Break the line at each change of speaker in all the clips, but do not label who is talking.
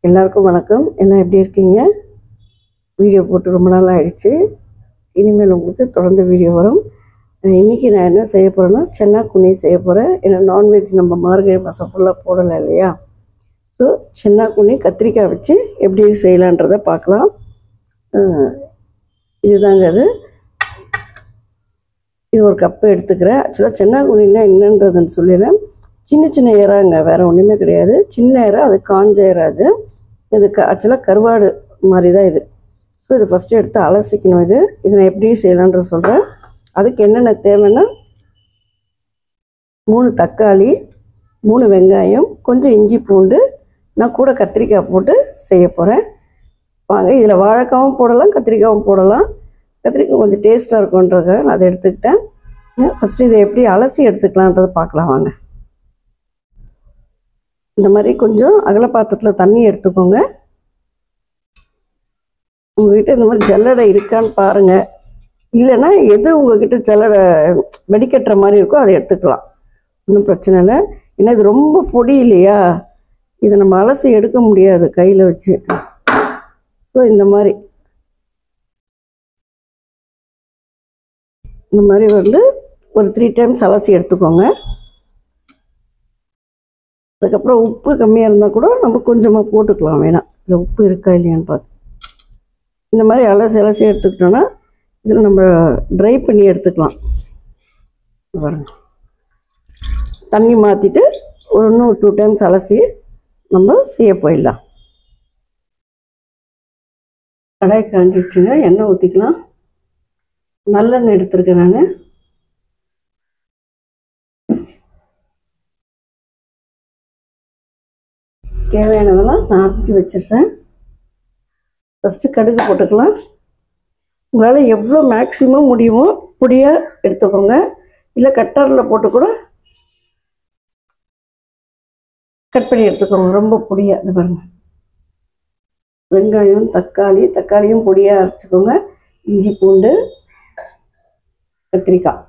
எல்லாருக்கும் வணக்கம். எல்லாம் எப்படி இருக்கீங்க? வீடியோ போட்டு ரொம்ப நாள் ஆயிடுச்சு. இனிமேல் உங்களுக்கு தொடர்ந்து வீடியோ வரும். இன்றைக்கி நான் என்ன செய்ய போகிறேன்னா, சென்னா குனி செய்ய போகிறேன். ஏன்னா நான்வெஜ் நம்ம மார்கழி மாதம் ஃபுல்லாக போடலை இல்லையா? ஸோ சென்னா குனி கத்திரிக்காய் வச்சு எப்படி செய்யலான்றதை பார்க்கலாம். இதுதாங்க இது ஒரு கப்பு எடுத்துக்கிறேன். ஆக்சுவலாக சென்னா குனின்னா என்னன்றதுன்னு சொல்லிடுறேன். சின்ன சின்ன இறாங்க, வேறு ஒன்றுமே கிடையாது. சின்ன இறா, அது காஞ்ச இறா. இது ஆக்சுவலாக கருவாடு மாதிரி தான் இது. ஸோ இது ஃபஸ்ட்டு எடுத்து அலசிக்கணும். இது நான் எப்படி செய்யலான்ற சொல்கிறேன். அதுக்கு என்னென்ன தேவைன்னா, 3 தக்காளி, 3 வெங்காயம், கொஞ்சம் இஞ்சி பூண்டு, நான் கூட கத்திரிக்காய் போட்டு செய்ய போகிறேன். வாங்க, இதில் வாழைக்காவும் போடலாம், கத்திரிக்காயும் போடலாம். கத்திரிக்காய் கொஞ்சம் டேஸ்ட்டாக இருக்குன்றதுக்காக நான் அதை எடுத்துக்கிட்டேன். ஃபஸ்ட்டு இதை எப்படி அலசி எடுத்துக்கலான்றதை பார்க்கலாம் வாங்க. இந்த மாதிரி கொஞ்சம் அகல பாத்திரத்தில் தண்ணி எடுத்துக்கோங்க. உங்கள்கிட்ட இந்த மாதிரி ஜல்லடை இருக்கான்னு பாருங்கள். இல்லைன்னா எது உங்கள்கிட்ட ஜல்லடை வெடிக்கட்டுற மாதிரி இருக்கோ அதை எடுத்துக்கலாம், ஒன்றும் பிரச்சனை இல்லை. ஏன்னா இது ரொம்ப பொடி இல்லையா, இதை நம்ம அலசி எடுக்க முடியாது கையில் வச்சு. ஸோ இந்த மாதிரி ஒரு 3 டைம்ஸ் அலசி எடுத்துக்கோங்க. அதுக்கப்புறம் உப்பு கம்மியாக இருந்தால் கூட நம்ம கொஞ்சமாக போட்டுக்கலாம், வேணாம். இதில் உப்பு இருக்கா இல்லையான்னு பார்த்து இந்த மாதிரி அலசி எடுத்துக்கிட்டோன்னா இதில் நம்ம ட்ரை பண்ணி எடுத்துக்கலாம். பாருங்க, தண்ணி மாற்றிட்டு இன்னும் 2 டைம்ஸ் அலசி நம்ம செய்ய போயிடலாம். கடாய் காஞ்சிடுச்சுங்க, எண்ணெய் ஊற்றிக்கலாம். நல்லெண்ணெய் எடுத்துருக்கேன் நான். தேவையானதெல்லாம் நான் அரைச்சி வச்சிடுறேன். ஃபஸ்ட்டு கடுகு போட்டுக்கலாம். உங்களால் எவ்வளோ மேக்ஸிமம் முடியுமோ பொடியாக எடுத்துக்கோங்க. இல்லை கட்டரில் போட்டு கூட கட் பண்ணி எடுத்துக்கோங்க, ரொம்ப பொடியாக. இது பாருங்கள், வெங்காயம், தக்காளியும் பொடியாக அரைச்சிக்கோங்க. இஞ்சி பூண்டு, கத்திரிக்காய்,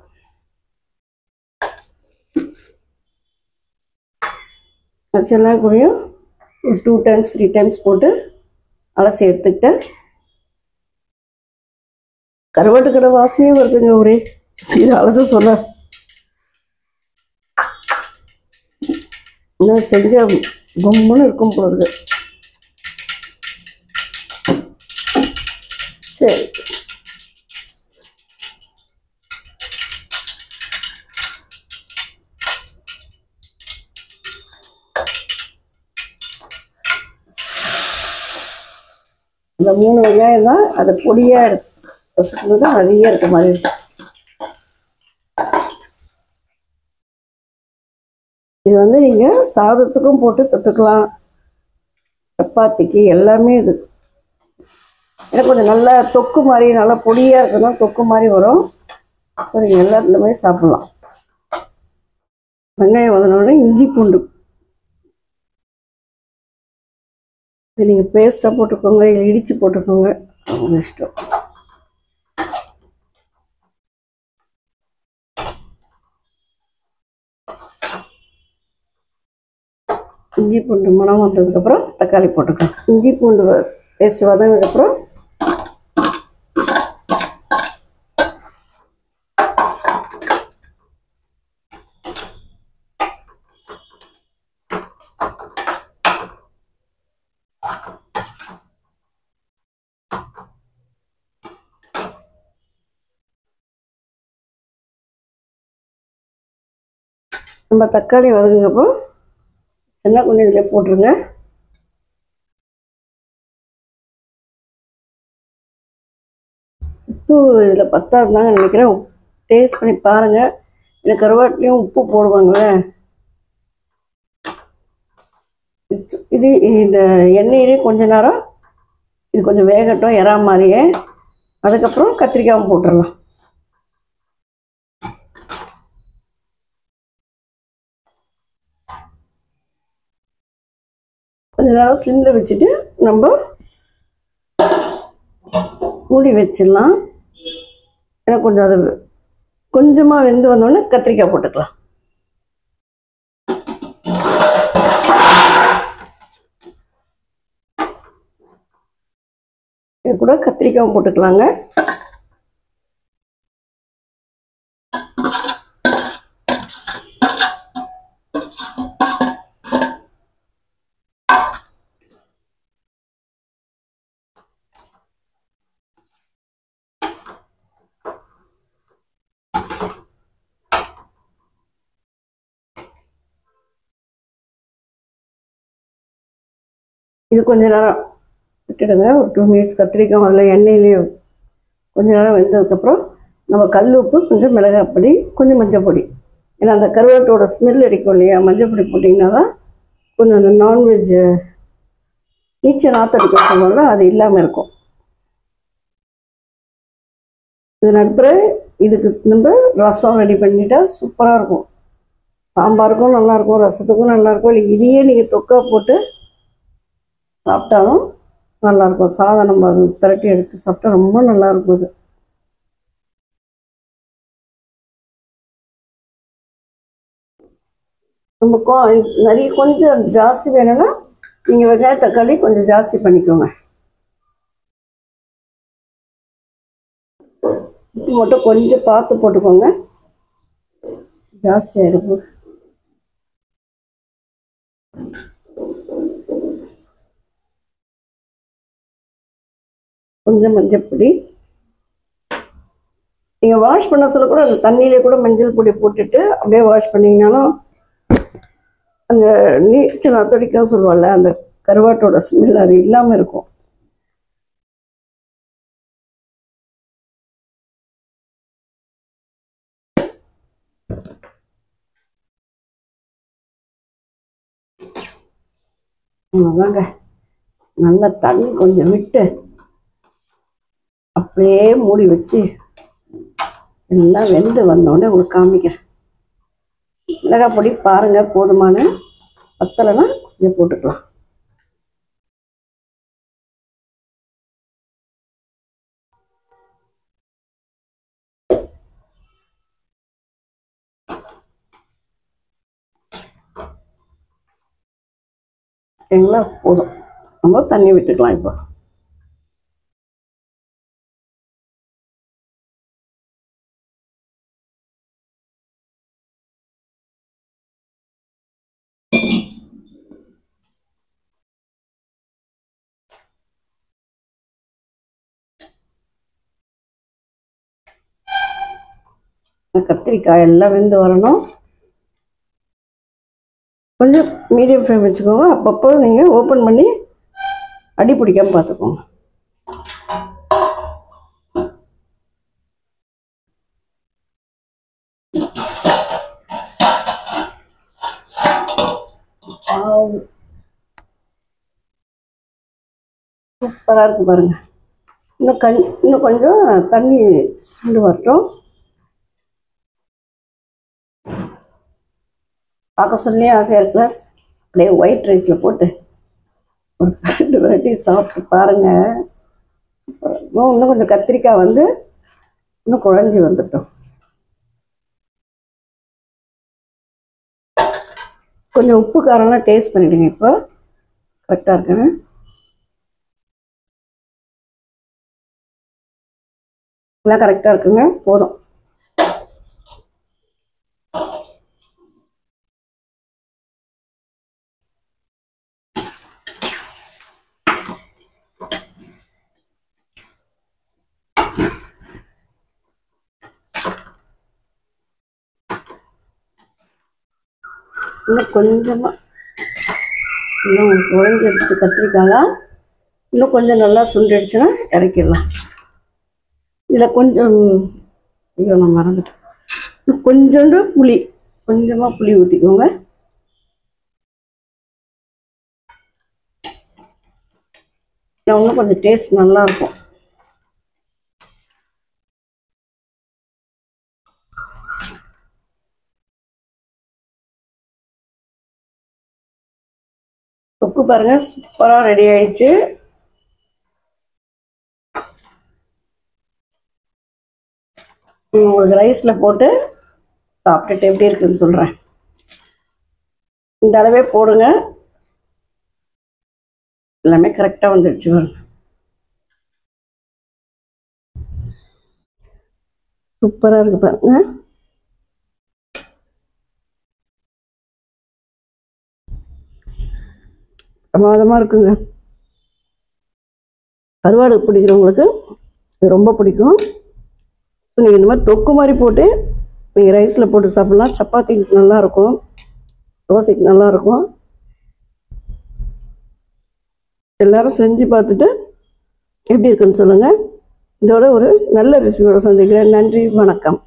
அரைச்செல்லாம் கூடயும் ஒரு 2 டைம்ஸ் 3 டைம்ஸ் போட்டு அலசி எடுத்துக்கிட்டேன். கருவாட்டு கடை வாசனையே வருதுங்க ஒரே. இது அலச சொல்ல இன்னும் செஞ்சால் கும்முன்னு இருக்கும் போகிறது. சரி, இந்த 3 வெங்காயம் தான் அதை பொடியாக எடுத்து தான் நிறைய இருக்க மாதிரி இருக்கு. இது நீங்கள் சாதத்துக்கும் போட்டு தொட்டுக்கலாம், சப்பாத்திக்கு எல்லாமே. இது எனக்கு கொஞ்சம் நல்லா தொக்கு மாதிரி, நல்லா பொடியாக இருக்குன்னா தொக்கு மாதிரி வரும். ஸோ நீங்கள் எல்லாத்துலேயுமே சாப்பிட்லாம். வெங்காயம் வதனோடனே இஞ்சி பூண்டு இது நீங்கள் பேஸ்ட்டாக போட்டுக்கோங்க, இல்லை இடித்து போட்டுக்கோங்க, அவங்க இஷ்டம். இஞ்சி பூண்டு மணம் வந்ததுக்கப்புறம் தக்காளி போட்டுக்கோங்க. இஞ்சி பூண்டு பேஸ்ட் வதங்கினதுக்கப்புறம் நம்ம தக்காளி வதங்குறப்போ சென்னா குனி இதில் போட்டுருங்க. உப்பு இதில் பத்தாதுதாங்க நினைக்கிறேன். டேஸ்ட் பண்ணி பாருங்கள். எனக்கு கருவாட்டிலையும் உப்பு போடுவாங்களே. இது இந்த எண்ணெயிலே கொஞ்ச நேரம் இது கொஞ்சம் வேகட்டும், இறா மாதிரியே. அதுக்கப்புறம் கத்திரிக்காயும் போட்டுடலாம். கொஞ்ச நேரம் ஸ்லிம்மில் வச்சுட்டு நம்ம மூடி வச்சிடலாம். ஏன்னா கொஞ்சம் அது கொஞ்சமாக வெந்து வந்தோடனே கத்திரிக்காய் போட்டுக்கலாம். இது கூட கத்திரிக்காயும் போட்டுக்கலாங்க. இது கொஞ்ச நேரம் விட்டுடுங்க. ஒரு 2 மினிட்ஸ் கத்திரிக்காய் அதில் எண்ணெயிலேயே கொஞ்ச நேரம் வெந்ததுக்கப்புறம் நம்ம கல் உப்பு, கொஞ்சம் மிளகாய் பொடி, கொஞ்சம் மஞ்சள் பொடி, ஏன்னா அந்த கருவாட்டோட ஸ்மெல் அடிக்கும் இல்லையா, மஞ்சள் பொடி போட்டிங்கன்னா தான் கொஞ்சம் அந்த நான்வெஜ் நீச்சல் நாற்றடிக்கும் சொல்லுவாங்க, அது இல்லாமல் இருக்கும். இது நடுப்புற இதுக்கு நம்ம ரசம் ரெடி பண்ணிட்டா சூப்பராக இருக்கும். சாம்பாருக்கும் நல்லாயிருக்கும், ரசத்துக்கும் நல்லாயிருக்கும். இல்லை இதையே நீங்கள் தொக்கா போட்டு சாப்பிட்டாலும் நல்லாயிருக்கும். சாதம் நம்ம பிரட்டி எடுத்து சாப்பிட்டா ரொம்ப நல்லாயிருக்கும். இது நம்ம நிறைய கொஞ்சம் ஜாஸ்தி வேணும்னா நீங்கள் வெங்காய தக்காளி கொஞ்சம் ஜாஸ்தி பண்ணிக்கோங்க. உப்பு மட்டும் கொஞ்சம் பார்த்து போட்டுக்கோங்க, ஜாஸ்தி ஆகிடும். கொஞ்சம் மஞ்சள் பொடி. நீங்கள் வாஷ் பண்ண சொல்ல கூட அந்த தண்ணியிலே கூட மஞ்சள் பொடி போட்டுட்டு அப்படியே வாஷ் பண்ணிங்கனாலும் அந்த நீச்சல் நாற்றடிக்க சொல்லுவாள்ல, அந்த கருவாட்டோட ஸ்மெல் அது இல்லாமல் இருக்கும். அதாங்க, நல்லா தண்ணி கொஞ்சம் விட்டு அப்படியே மூடி வச்சு எல்லாம் வெந்து வந்தோடனே உங்களுக்கு காமிக்கிறேன். மிளகாய் பொடி பாருங்கள் போதுமான, பத்தலைன்னா கொஞ்சம் போட்டுக்கலாம். சரிங்களா, போதும். நம்ம தண்ணி விட்டுக்கலாம். இப்போ கத்திரிக்காய் எல்லாம் வெந்து வரணும். கொஞ்சம் மீடியம் ஃப்ளேம் வச்சுக்கோங்க. அப்பப்போ நீங்கள் ஓப்பன் பண்ணி அடி பிடிக்காமல் பார்த்துக்கோங்க. சூப்பராக இருக்குது பாருங்கள். இன்னும் கொஞ்சம் தண்ணி சுண்டு வரட்டும். பார்க்க சொல்லி ஆசையாக இருக்குல்ல. அப்படியே ஒயிட் ரைஸில் போட்டு ஒரு 2 வெரைட்டி சாப்பிட்டு பாருங்கள். இன்னும் கொஞ்சம் கத்திரிக்காய் வந்து இன்னும் குழஞ்சி வந்துட்டோம். கொஞ்சம் உப்பு காரம்லாம் டேஸ்ட் பண்ணிவிடுங்க. இப்போ கரெக்டாக இருக்குன்னு எல்லாம் கரெக்டாக இருக்குங்க, போதும். இன்னும் கொஞ்சமாக இன்னும் குழஞ்சிடுச்சு கத்திரிக்காய்லாம். இன்னும் கொஞ்சம் நல்லா சுண்டிடுச்சுன்னா இறக்கிடலாம். இதில் கொஞ்சம் ஐயோ நான் மறந்துட்டேன். இன்னும் கொஞ்சோண்டு புளி, கொஞ்சமாக புளி ஊற்றிக்கோங்க. இன்னும் கொஞ்சம் டேஸ்ட் நல்லாயிருக்கும். தொக்கு பாருங்கள், சூப்பராக ரெடி ஆயிடுச்சு. உங்களுக்கு ரைஸில் போட்டு சாப்பிட்டுட்டு எப்படி இருக்குன்னு சொல்கிறேன். இந்த அளவே போடுங்க, எல்லாமே கரெக்டாக வந்துடுச்சு. சூப்பராக இருக்கு பாருங்க. பிரமாதமாக இருக்குங்க. கருவாடு பிடிக்கிறவங்களுக்கு இது ரொம்ப பிடிக்கும். ஸோ நீங்கள் இந்த மாதிரி தொக்கு மாதிரி போட்டு நீங்கள் ரைஸில் போட்டு சாப்பிட்லாம். சப்பாத்திக்கு நல்லாயிருக்கும், தோசைக்கு நல்லாயிருக்கும். எல்லோரும் செஞ்சு பார்த்துட்டு எப்படி இருக்குன்னு சொல்லுங்கள். இதோட ஒரு நல்ல ரெசிபியோட சந்திக்கிறேன். நன்றி, வணக்கம்.